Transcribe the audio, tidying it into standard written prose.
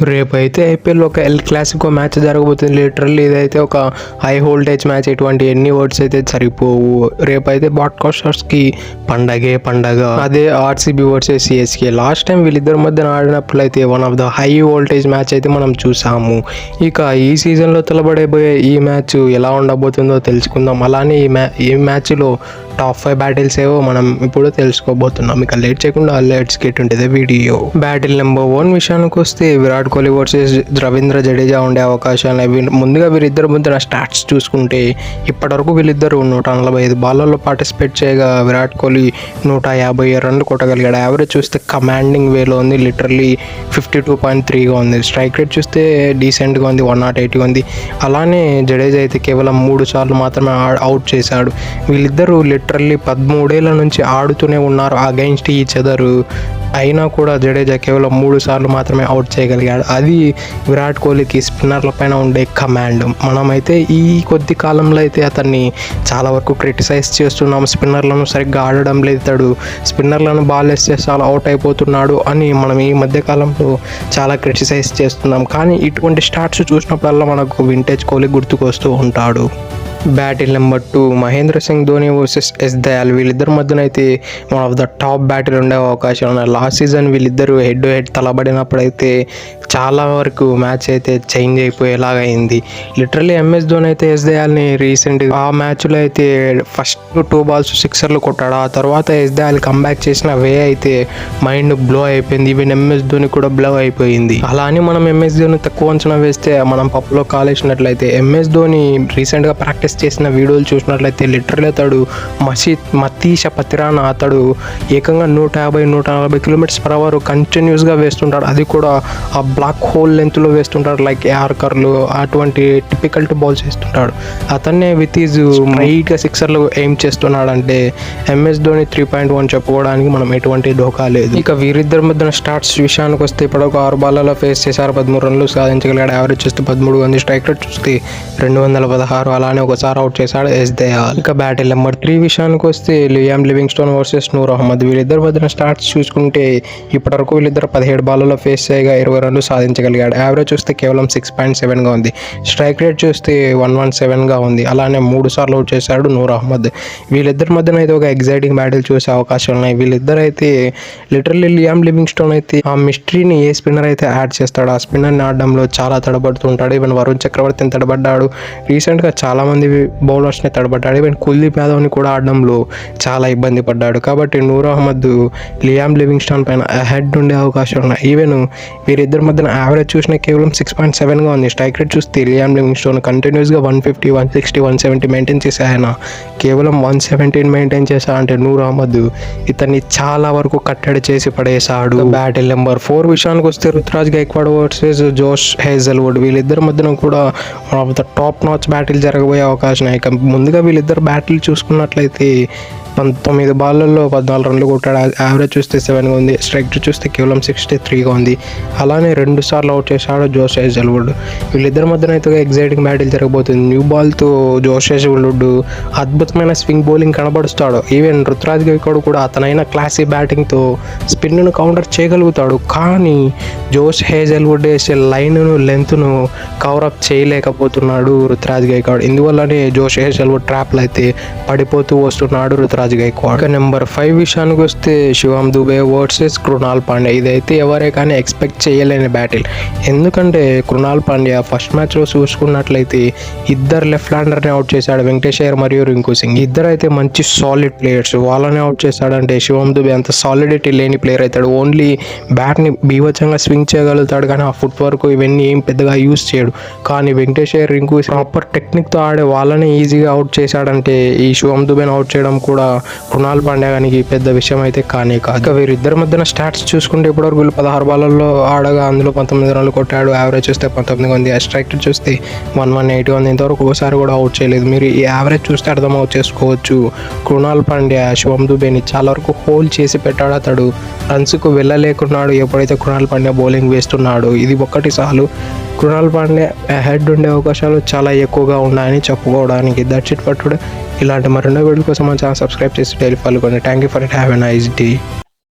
రేపైతే ఐపీఎల్ ఒక El Clasico match జరగబోతుంది. లిటరల్లీ ఇదైతే ఒక హై వోల్టేజ్ మ్యాచ్. ఇటువంటి ఎన్ని వర్డ్స్ అయితే సరిపోవు. రేపైతే బ్రాడ్కాస్టర్స్కి పండగ. అదే RCB versus CSK. Last time వీళ్ళిద్దరి మధ్యన ఆడినప్పుడు అయితే one of the high voltage match అయితే మనం చూసాము. ఇక ఈ సీజన్లో తలబడబోయే ఈ మ్యాచ్ ఎలా ఉండబోతుందో తెలుసుకుందాం. అలానే ఈ మ్యాచ్లో టాప్ 5 బ్యాటిల్స్ ఏవో మనం ఇప్పుడు తెలుసుకోబోతున్నాం. ఇక లేట్ చేయకుండా let's get into the video. Battle number 1 విషయానికి వస్తే విరాట్ కోహ్లీ వర్సెస్ రవీంద్ర జడేజా ఉండే అవకాశాలు. ముందుగా వీరిద్దరు మధ్యన స్టాట్స్ చూసుకుంటే ఇప్పటివరకు వీళ్ళిద్దరు 145 బాల్లలో పార్టిసిపేట్ చేయగా విరాట్ కోహ్లీ 150 రన్లు కొట్టగలిగాడు. యావరేజ్ చూస్తే కమాండింగ్ వేలో ఉంది. లిటరల్లీ 52.3గా ఉంది. స్ట్రైక్ రేట్ చూస్తే డీసెంట్గా ఉంది, 108గా ఉంది. అలానే జడేజా అయితే కేవలం 3 సార్లు మాత్రమే అవుట్ చేశాడు. వీళ్ళిద్దరూ లిటరల్లీ 13 ఏళ్ల నుంచి ఆడుతూనే ఉన్నారు అగైన్స్ట్ ఈచ్ అదర్. అయినా కూడా జడేజా కేవలం 3 సార్లు మాత్రమే అవుట్ చేయగలిగాడు. అది విరాట్ కోహ్లీకి స్పిన్నర్ల పైన ఉండే కమాండ్. మనమైతే ఈ కొద్ది కాలంలో అయితే అతన్ని చాలా వరకు క్రిటిసైజ్ చేస్తున్నాం. స్పిన్నర్లను సరిగ్గా ఆడడం లేదు, స్పిన్నర్లను బాల్ వేస్తే చాలా అవుట్ అయిపోతున్నాడు అని మనం ఈ మధ్య కాలంలో చాలా క్రిటిసైజ్ చేస్తున్నాం. కానీ ఇటువంటి స్టార్ట్స్ చూసినప్పుడల్లా మనకు వింటేజ్ కోహ్లీ గుర్తుకు వస్తూ ఉంటాడు. Battle number 2 Mahendra Singh Dhoni versus S Dayal. వీళ్ళిద్దరి మధ్యన అయితే one of the top battle ఉండే అవకాశం ఉన్నాయి. లాస్ట్ సీజన్ వీళ్ళిద్దరు హెడ్ టు హెడ్ తలబడినప్పుడు అయితే చాలా వరకు మ్యాచ్ అయితే చేంజ్ అయిపోయేలాగా అయింది. లిటరల్లీ ఎంఎస్ ధోని అయితే ఎస్ దయాల్ని రీసెంట్గా ఆ మ్యాచ్లో అయితే ఫస్ట్ 2 బాల్స్ సిక్సర్లు కొట్టాడు. ఆ తర్వాత ఎస్ దయాల్ కంబ్యాక్ చేసిన వే అయితే మైండ్ బ్లో అయిపోయింది. ఈవెన్ ఎంఎస్ ధోని కూడా బ్లో అయిపోయింది. అలా అని మనం ఎంఎస్ ధోని తక్కువ అంచనా వేస్తే మనం పప్పులో కాలేసినట్లయితే ఎంఎస్ ధోని రీసెంట్గా ప్రాక్టీస్ చేసిన వీడియోలు చూసినట్లయితే లిటరల్లీ అతడు మతీష పతిరాన అతడు ఏకంగా 150-140 km/h కంటిన్యూస్గా వేస్తుంటాడు. అది కూడా ఆ బ్లాక్ హోల్ లెంత్లో వేస్తుంటాడు. లైక్ యార్కర్లు అటువంటి టిపికల్ బాల్స్ వేస్తుంటాడు. అతన్నే విత్ ఈజ్ స్ట్రైట్గా సిక్సర్లు ఎయిమ్ చేస్తున్నాడు. అంటే ఎంఎస్ ధోని 3.1 చెప్పుకోవడానికి మనం ఎటువంటి ధోకా లేదు. ఇక వీరిద్దరి మధ్యన స్టార్ట్స్ విషయానికి వస్తే ఇప్పటివరకు 6 బాల్లలో ఫేస్ చేశారు, 13 రన్లు సాధించగలిగాడు. యావరేజ్ చూస్తే 13 ఉంది. స్ట్రైక్ రేట్ చూస్తే 216. అలానే ఒకసారి అవుట్ చేశాడు ఎస్ దయాల్. ఇక బ్యాటిల్ నెంబర్ 3 విషయానికి వస్తే Liam Livingstone versus Noor Ahmad. వీళ్ళిద్దరి మధ్యన స్టార్ట్స్ చూసుకుంటే ఇప్పటివరకు వీళ్ళిద్దరు 17 బాల్లలో ఫేస్ చేయగా 20 రన్లు సాధించగలిగాడు. యావరేజ్ చూస్తే కేవలం 6.7గా ఉంది. స్ట్రైక్ రేట్ చూస్తే 117గా ఉంది. అలానే 3 సార్లు అవుట్ చేశాడు నూర్ అహ్మద్. వీళ్ళిద్దరి మధ్యన అయితే ఒక ఎగ్జైటింగ్ బ్యాటిల్ చూసే అవకాశం ఉన్నాయి. వీళ్ళిద్దరు అయితే లిటరల్లీ లియామ్ లివింగ్స్టోన్ అయితే ఆ మిస్టరీని ఏ స్పిన్నర్ అయితే యాడ్ చేస్తాడు ఆ స్పిన్నర్ని ఆడడంలో చాలా తడబడుతుంటాడు. ఈవెన్ వరుణ్ చక్రవర్తిని తడబడ్డాడు. రీసెంట్గా చాలా మంది బౌలర్స్ని తడబడ్డాడు. ఈవెన్ కుల్దీప్ యాదవ్ని కూడా ఆడడంలో చాలా ఇబ్బంది పడ్డాడు. కాబట్టి నూర్ అహ్మద్ లియామ్ లివింగ్స్టోన్ పైన హెడ్ ఉండే అవకాశం ఉన్నాయి. ఈవెన్ వీరిద్దరి మధ్యన యావరేజ్ చూసిన కేవలం 6.7గా ఉంది. స్ట్రైక్ రేట్ చూస్తే లియామ్ లివింగ్స్టోన్ కంటిన్యూస్గా 150, 160, 170 మెయింటైన్ చేసే ఆయన కేవలం 117 మెయింటైన్ చేశా అంటే నూర్ అహ్మద్ ఇతన్ని చాలా వరకు కట్టడి చేసి పడేశాడు. బ్యాటిల్ నెంబర్ 4 విషయానికి వస్తే రుతురాజ్ గైక్వాడ్ వర్సెస్ జోష్ హేజల్వుడ్. వీళ్ళిద్దరి మధ్యన కూడా one of the top notch battle జరగబోయే అవకాశం. ఇక ముందుగా వీళ్ళిద్దరు బ్యాటిల్ చూసుకున్నట్లయితే 19 బాల్లలో 14 రన్లు కొట్టాడు. యావరేజ్ చూస్తే 7గా ఉంది. స్ట్రైక్ రేట్ చూస్తే కేవలం 63గా ఉంది. అలానే 2 సార్లు అవుట్ చేశాడు జోష్ హేజల్వుడ్. వీళ్ళిద్దరి మధ్యన అయితే ఎగ్జైటింగ్ బ్యాటిల్ జరగబోతుంది. న్యూ బాల్తో జోష్ హేజల్వుడ్ అద్భుతమైన స్వింగ్ బౌలింగ్ కనబడుస్తాడు. ఈవెన్ రుతురాజ్ గైక్వాడ్ కూడా అతనైన క్లాసీ బ్యాటింగ్తో స్పిన్ను కౌంటర్ చేయగలుగుతాడు. కానీ జోష్ హేజల్వుడ్ వేసే లైన్ను లెంత్ను కవరప్ చేయలేకపోతున్నాడు రుతురాజ్ గైక్వాడ్. ఇందువల్లనే జోష్ హేజల్వుడ్ ట్రాప్లు అయితే పడిపోతూ వస్తున్నాడు రుతురాజ్ గైక్వాడ్. నెంబర్ 5 విషయానికి వస్తే శివం దుబే వర్సెస్ కృణాల్ పాండ్యా. ఇదైతే ఎవరే కానీ ఎక్స్పెక్ట్ చేయలేని బ్యాటిల్. ఎందుకంటే కృణాల్ పాండ్యా ఫస్ట్ మ్యాచ్లో చూసుకున్నట్లయితే 2 లెఫ్ట్ హ్యాండర్ని అవుట్ చేశాడు, వెంకటేష్ అయ్యర్ మరియు రింకు సింగ్. ఇద్దరు అయితే మంచి సాలిడ్ ప్లేయర్స్. వాళ్ళని అవుట్ చేశాడంటే శివం దుబే అంత సాలిడిటీ లేని ప్లేయర్ అవుతాడు. ఓన్లీ బ్యాట్ని బీభత్సంగా స్వింగ్ చేయగలుగుతాడు కానీ ఆ ఫుట్ వర్క్ ఇవన్నీ ఏం పెద్దగా యూజ్ చేయడు. కానీ వెంకటేష్ అయ్యర్, రింకు ప్రాపర్ టెక్నిక్తో ఆడే వాళ్ళని ఈజీగా అవుట్ చేశాడంటే ఈ శివం దుబేని అవుట్ చేయడం కూడా కృణాల్ పాండ్యా గారికి పెద్ద విషయం అయితే కానే కాదు. ఇక వీరిద్దరి మధ్యన స్టాట్స్ చూసుకుంటే ఇప్పటివరకు వీళ్ళు 16 బాల్లలో ఆడగా అందులో 19 రన్లు కొట్టాడు. యావరేజ్ చూస్తే 19 ఉంది. స్ట్రైక్ రేట్ చూస్తే 118 ఉంది. ఇంతవరకు ఒకసారి కూడా అవుట్ చేయలేదు. మీరు ఈ యావరేజ్ చూస్తే అర్థం చేసుకోవచ్చు కృణాల్ పాండ్యా శివం దుబేని చాలా వరకు హోల్ చేసి పెట్టాడు. అతడు రన్స్కు వెళ్ళలేకున్నాడు ఎప్పుడైతే కృణాల్ పాండ్యా బౌలింగ్ వేస్తున్నాడు. ఇది ఒక్కటి చాలు కృణాల్ పాండ్యా హెడ్ ఉండే అవకాశాలు చాలా ఎక్కువగా ఉన్నాయని చెప్పుకోవడానికి. That's it for today. ఇలాంటి మరిన్నో వీడియోల కోసం మన ఛానల్ సబ్స్క్రైబ్ చేసి డైలీ ఫాలో కండి. Thank you for it. Have a nice day.